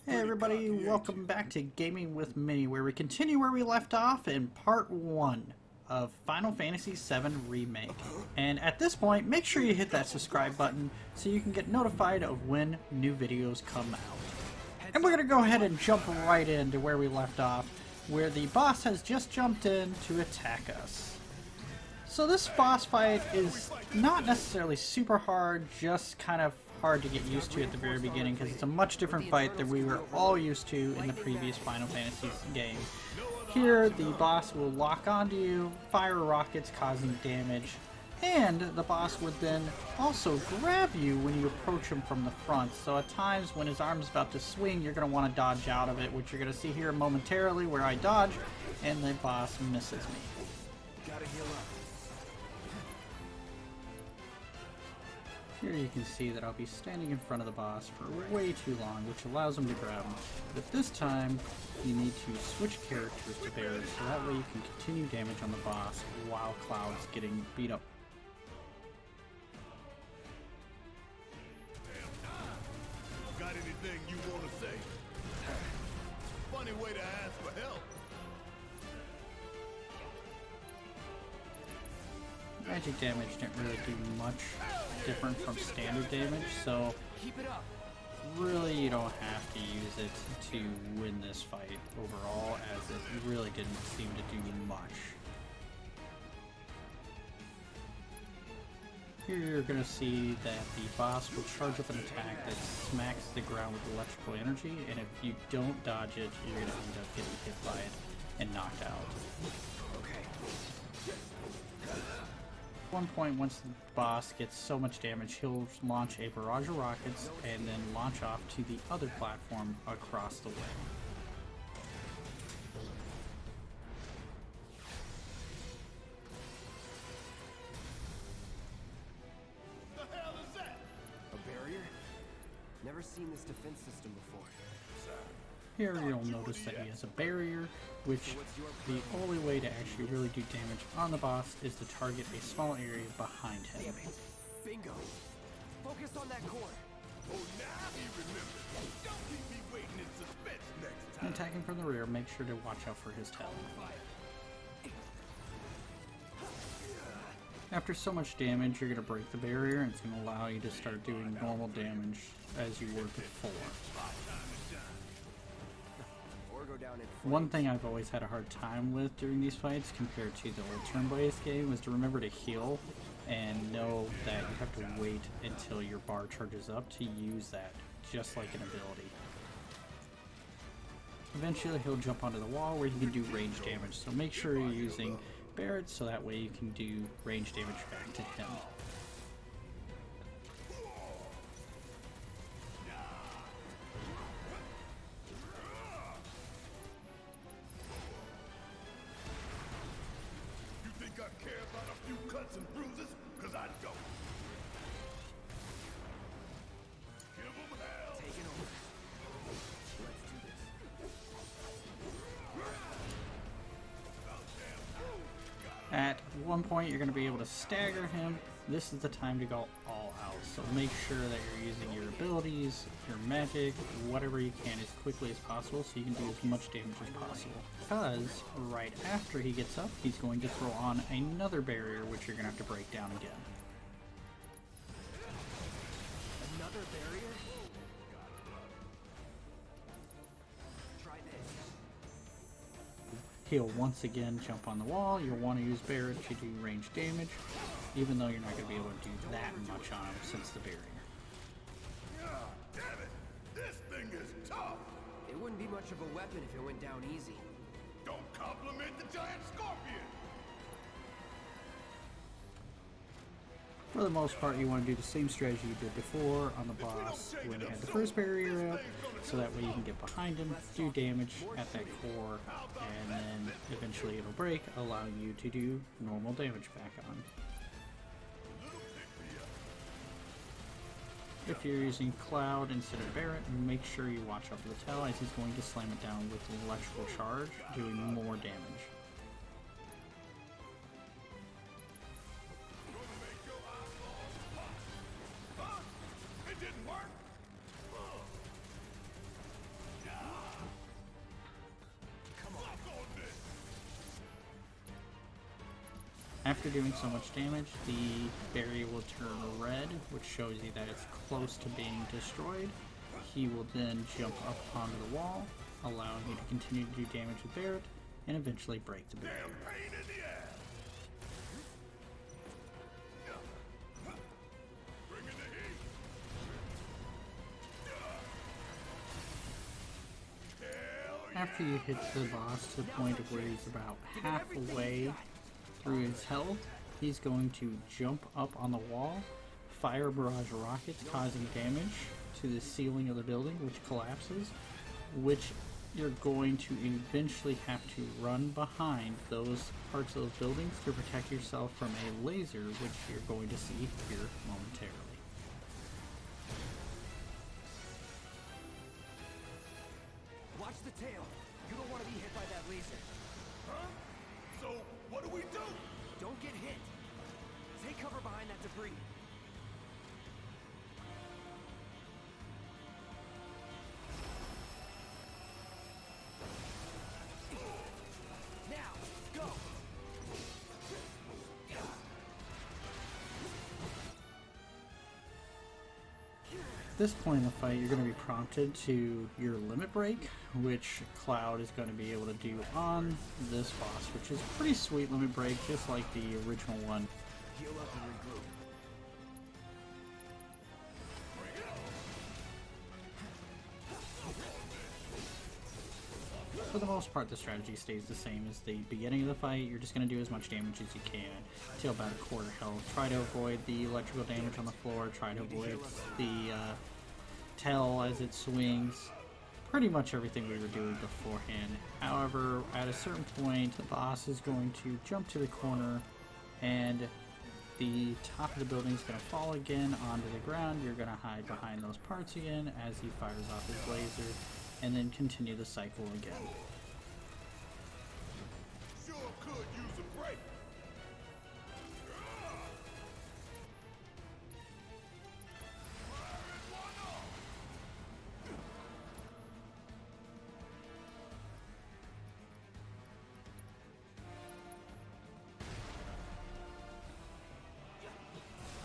Hey everybody, welcome back to Gaming with Minnie, where we continue where we left off in part 1 of Final Fantasy VII Remake. And at this point, make sure you hit that subscribe button so you can get notified of when new videos come out. And we're going to go ahead and jump right into where we left off, where the boss has just jumped in to attack us. So this boss fight is not necessarily super hard, just kind of hard to get used to at the very beginning because it's a much different fight than we were all used to in the previous Final Fantasy game. Here, the boss will lock onto you, fire rockets causing damage, and the boss would then also grab you when you approach him from the front. So at times when his arm's about to swing, you're going to want to dodge out of it, which you're going to see here momentarily where I dodge, and the boss misses me. Gotta heal up. Here you can see that I'll be standing in front of the boss for way too long, which allows him to grab me. But this time, you need to switch characters to Barret, so that way you can continue damage on the boss while Cloud's getting beat up. Got anything you want to say? Funny way to ask for help. Magic damage didn't really do much different from standard damage, so Keep it up. really you don't have to use it to win this fight overall, as it really didn't seem to do much. Here you're going to see that the boss will charge up an attack that smacks the ground with electrical energy, and if you don't dodge it, you're going to end up getting hit by it and knocked out. At one point, once the boss gets so much damage, he'll launch a barrage of rockets and then launch off to the other platform across the way. The hell is that? A barrier? Never seen this defense system before. Here you'll notice that he has a barrier, which the only way to actually really do damage on the boss is to target a small area behind him. Bingo! Focus on that core. Oh, now he remembers. Don't keep me waiting in suspense next And time. attacking from the rear, make sure to watch out for his tail. After so much damage, you're going to break the barrier, and it's going to allow you to start doing normal damage as you were before. Or go down in One thing I've always had a hard time with during these fights compared to the old turn-based game was to remember to heal and know that you have to wait until your bar charges up to use that, just like an ability. Eventually he'll jump onto the wall where he can do range damage, so make sure you're using Barret so that way you can do range damage back to him. You think I care about a few cuts and bruises? Cause I don't. Give him hell. taking over. Let's do this. At one point you're going to be able to stagger him. This is the time to go all out, so make sure that you're using your abilities, your magic, whatever you can as quickly as possible so you can do as much damage as possible. Because right after he gets up, he's going to throw on another barrier which you're going to have to break down again. Another barrier? Try this. He'll once again jump on the wall. You'll want to use Barret to do range damage, even though you're not going to be able to do that much on him since the barrier. Ah, damn it. This thing is tough. It wouldn't be much of a weapon if it went down easy. Don't compliment the giant scorpion. For the most part, you want to do the same strategy you did before on the boss when you had the first barrier up, so that way you can get behind him, do damage at that core, and then eventually it'll break, allowing you to do normal damage back on. If you're using Cloud instead of Barret, make sure you watch out for the tail, as he's going to slam it down with an electrical charge, doing more damage. It didn't work. After doing so much damage, the barrier will turn red, which shows you that it's close to being destroyed. He will then jump up onto the wall, allowing you to continue to do damage with Barret, and eventually break the barrier. Pain in the ass. Bringing the heat. Hell yeah. After you hit the boss to the point of where he's about halfway through his health, he's going to jump up on the wall, fire barrage rockets causing damage to the ceiling of the building, which collapses, which you're going to eventually have to run behind those parts of those buildings to protect yourself from a laser, which you're going to see here momentarily. Watch the tail. You don't want to be hit by that laser. Huh? So, what do we do? Don't get hit. Take cover behind that debris. Now, go! At this point in the fight, you're going to be prompted to your limit break, which Cloud is going to be able to do on this boss, which is a pretty sweet limit break, just like the original one. Heal up and regroup. For the most part, the strategy stays the same as the beginning of the fight. You're just going to do as much damage as you can till about a quarter health. Try to avoid the electrical damage on the floor. Try to avoid the tail as it swings. Pretty much everything we were doing beforehand. However, at a certain point, the boss is going to jump to the corner and the top of the building is going to fall again onto the ground. You're going to hide behind those parts again as he fires off his laser, and then continue the cycle again. Sure could use a break.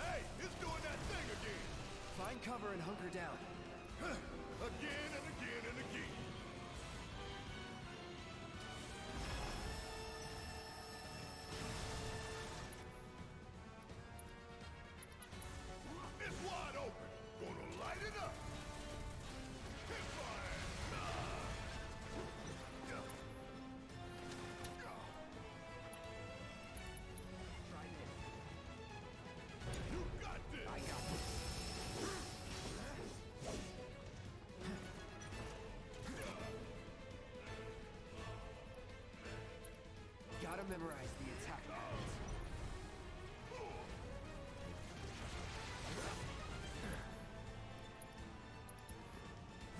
Hey, it's doing that thing again. Find cover and hunker down. Again and again and again. It's wide open. Gonna light it up. Hit fire. You got this. I got this. Gotta memorize the attack patterns.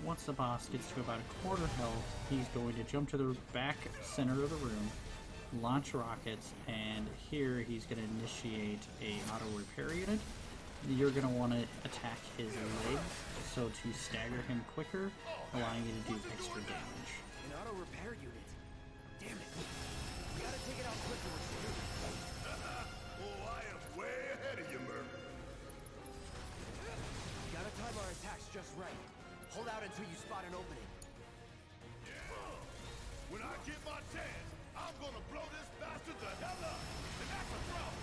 Once the boss gets to about a quarter health, he's going to jump to the back center of the room, launch rockets, and here he's going to initiate a auto repair unit. You're going to want to attack his legs, so to stagger him quicker, allowing you to do extra damage. An auto repair unit. Damn it. We gotta take it out quicker with Spirit. Oh, I am way ahead of you, Merc. Gotta time our attacks just right. Hold out until you spot an opening. When I get my chance, I'm gonna blow this bastard the hell up. And that's a problem.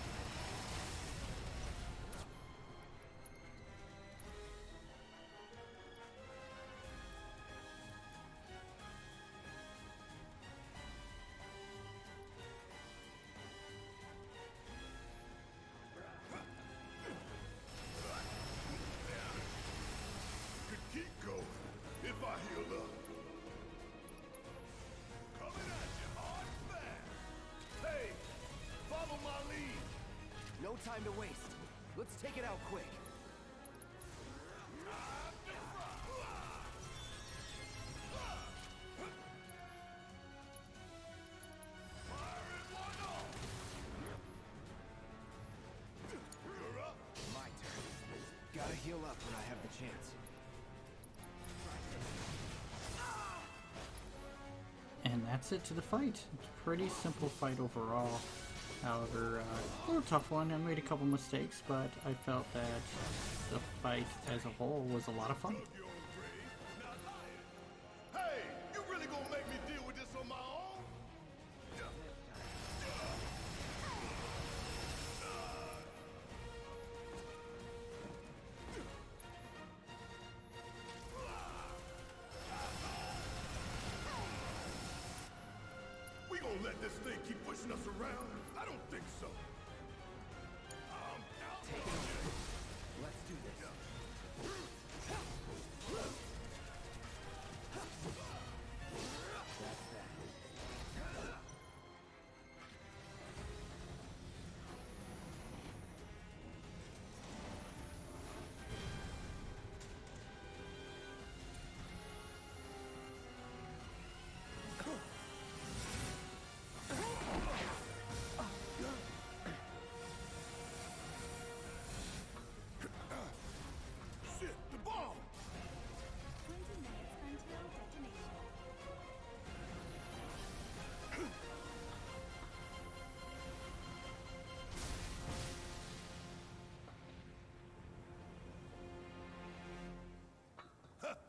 Could keep going if I heal up. Coming at you hard and fast. Hey, follow my lead. No time to waste. Let's take it out quick. Firing one off. You're up. My turn. Gotta heal up when I have the chance. And that's it to the fight. It's a pretty simple fight overall. However, a little tough one. I made a couple mistakes, but I felt that the fight as a whole was a lot of fun. Hey, you really gonna make me deal with this on my own? We gonna let this thing keep pushing us around? I don't think so. Take it away. Let's do this. That's that. Shit, the bomb! 20 minutes until detonation.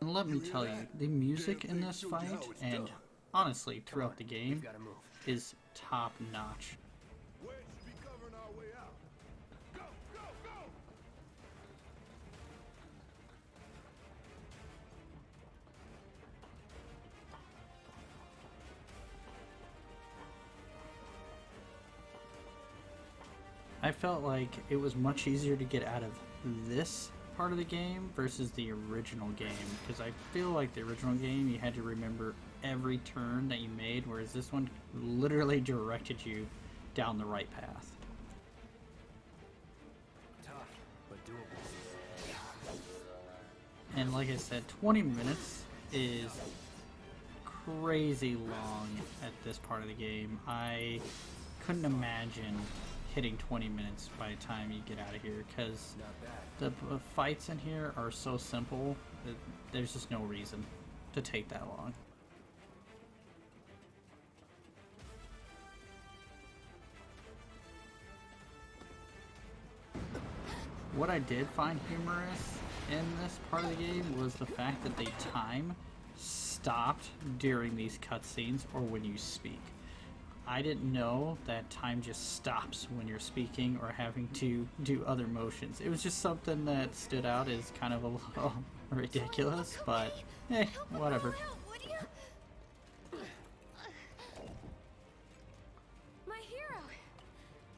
And let me tell you, the music in this fight, and honestly throughout the game, Gotta move. is top notch. Wedge should be covering our way out. Go, go, go! I felt like it was much easier to get out of this part of the game versus the original game, because I feel like the original game you had to remember every turn that you made, whereas this one literally directed you down the right path. Tough, but doable. And like I said, 20 minutes is crazy long at this part of the game. I couldn't imagine hitting 20 minutes by the time you get out of here, because Not bad. the fights in here are so simple that there's just no reason to take that long. What I did find humorous in this part of the game was the fact that the time stopped during these cutscenes or when you speak. I didn't know that time just stops when you're speaking or having to do other motions. It was just something that stood out as kind of a little ridiculous, but hey, whatever. Help, would you? My hero.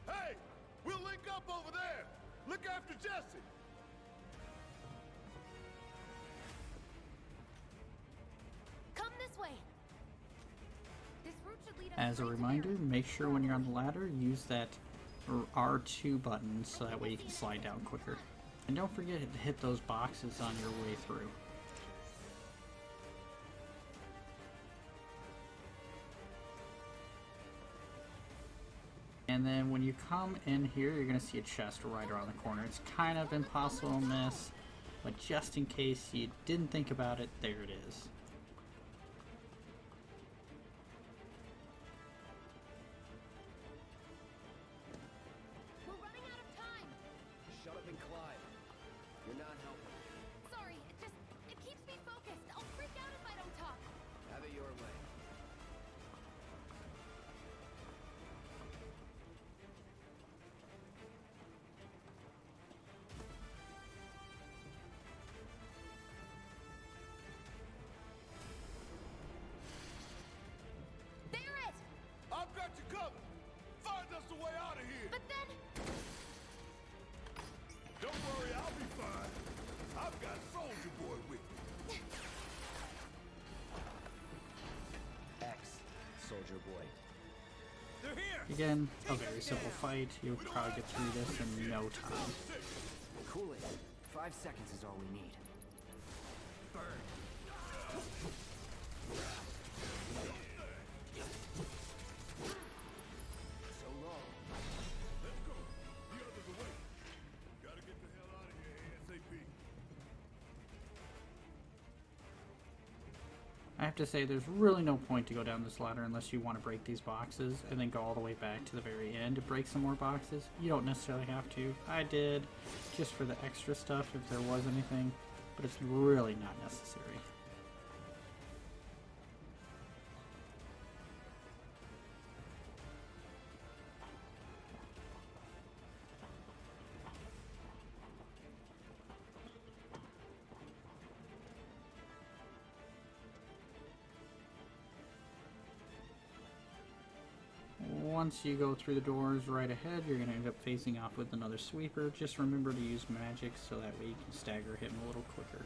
Hey, we'll link up over there. Look after Jesse. Come this way. This route should lead us As a straight to reminder, Barret. make sure when you're on the ladder, use that R2 button so that way you can slide down quicker. And don't forget to hit those boxes on your way through. And then when you come in here, you're going to see a chest right around the corner. It's kind of impossible to miss, but just in case you didn't think about it, there it is. We're running out of time. Shut up and climb. You're not helping. Sorry, it keeps me focused. I'll freak out if I don't talk. Have it your way. Barret! I've got you covered. Find us a way out of here. But then Don't worry, I'll be fine. I've got Soldier Boy with me. X, Soldier Boy. They're here. Again, a very simple fight. You'll probably get through this in no time. Cool it. 5 seconds is all we need. Burn. So long. Let's go. The others away. Gotta get the hell out of here ASAP. I have to say, there's really no point to go down this ladder unless you want to break these boxes and then go all the way back to the very end to break some more boxes. You don't necessarily have to. I did, just for the extra stuff if there was anything, but it's really not necessary. Once you go through the doors right ahead, you're going to end up facing off with another sweeper. Just remember to use magic so that way you can stagger him a little quicker.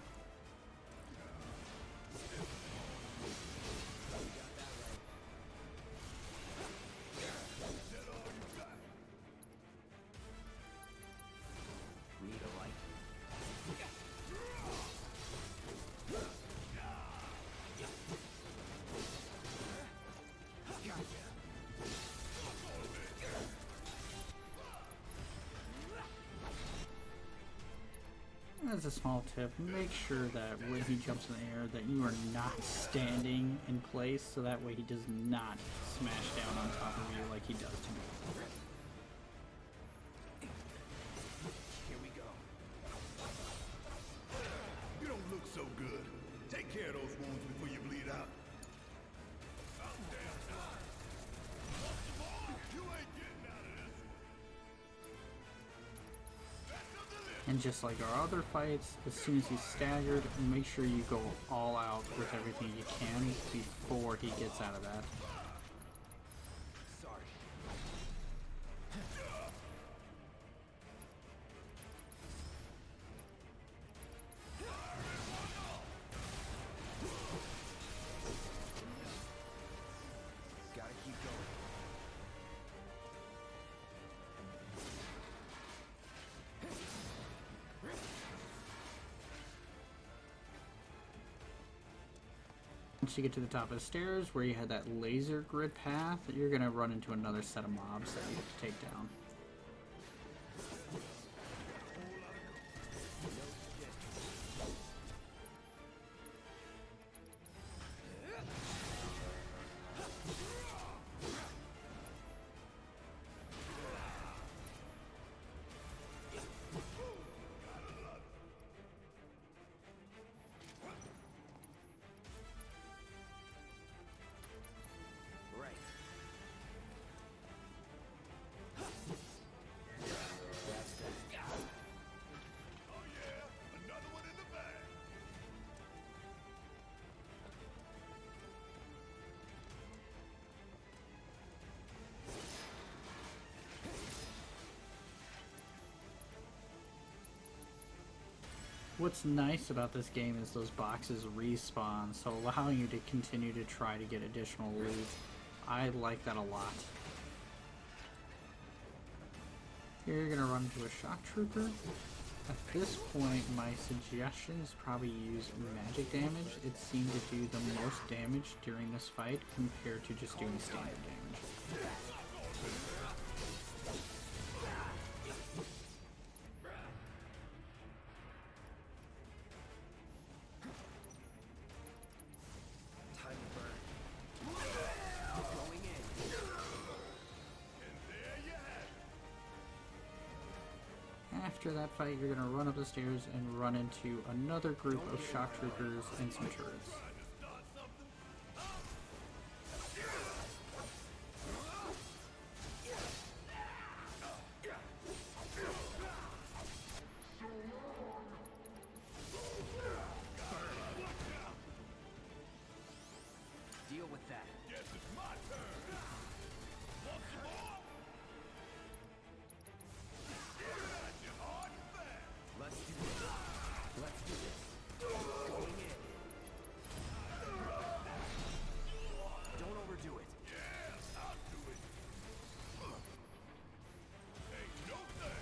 As a small tip, make sure that when he jumps in the air that you are not standing in place, so that way he does not smash down on top of you like he does to me. Here we go. You don't look so good. Take care of those wounds before you bleed out. You ain't getting out of this. And just like our other fights, as soon as he's staggered, make sure you go all out with everything you can before he gets out of that. Sorry. Gotta keep going. Once you get to the top of the stairs where you had that laser grid path, you're going to run into another set of mobs that you have to take down. Right. Oh yeah, another one in the bag. What's nice about this game is those boxes respawn, so allowing you to continue to try to get additional loot. I like that a lot. Here you're going to run into a shock trooper. At this point, my suggestion is probably use magic damage. It seemed to do the most damage during this fight compared to just doing standard damage. Time to burn. Going in. And there you have it. After that fight, you're going to run up the stairs and run into another group of shock troopers and some turrets. Trying to start something? Deal with that. Guess it's my turn. Want some more? Get at you hard and fast. Let's do this. Let's do this. Going in. Don't overdo it. Yeah, I'll do it. Ain't no thing.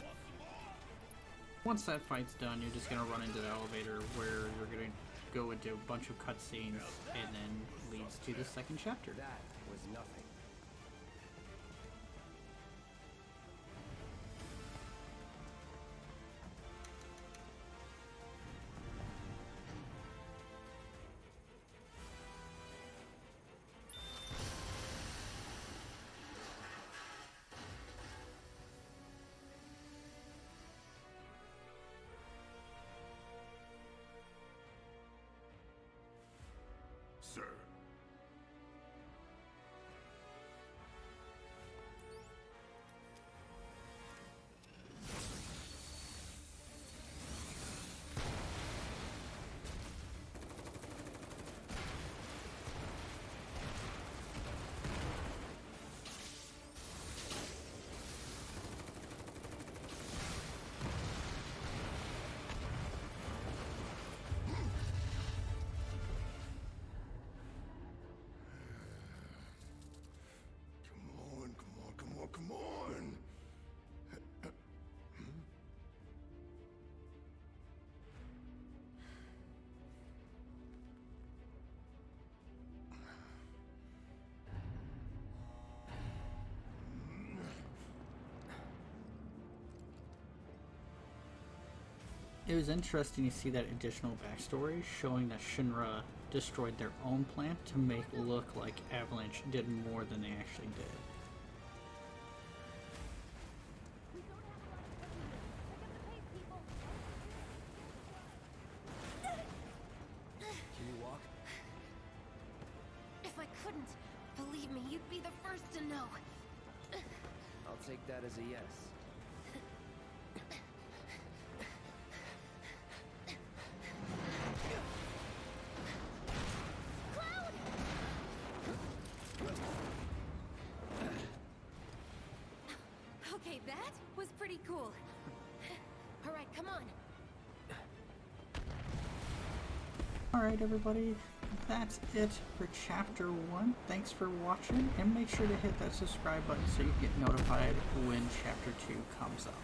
Want some more? Once that fight's done, you're just going to run into the elevator where you're going to go into a bunch of cutscenes and then leads to the second chapter. That was nothing. It was interesting to see that additional backstory showing that Shinra destroyed their own plant to make it look like Avalanche did more than they actually did. We don't have a lot of time here. Pick up the pace, people. Can you walk? If I couldn't, believe me, you'd be the first to know. I'll take that as a yes. Okay, that was pretty cool. All right, come on. Alright everybody, that's it for chapter 1. Thanks for watching, and make sure to hit that subscribe button so you get notified when chapter 2 comes up.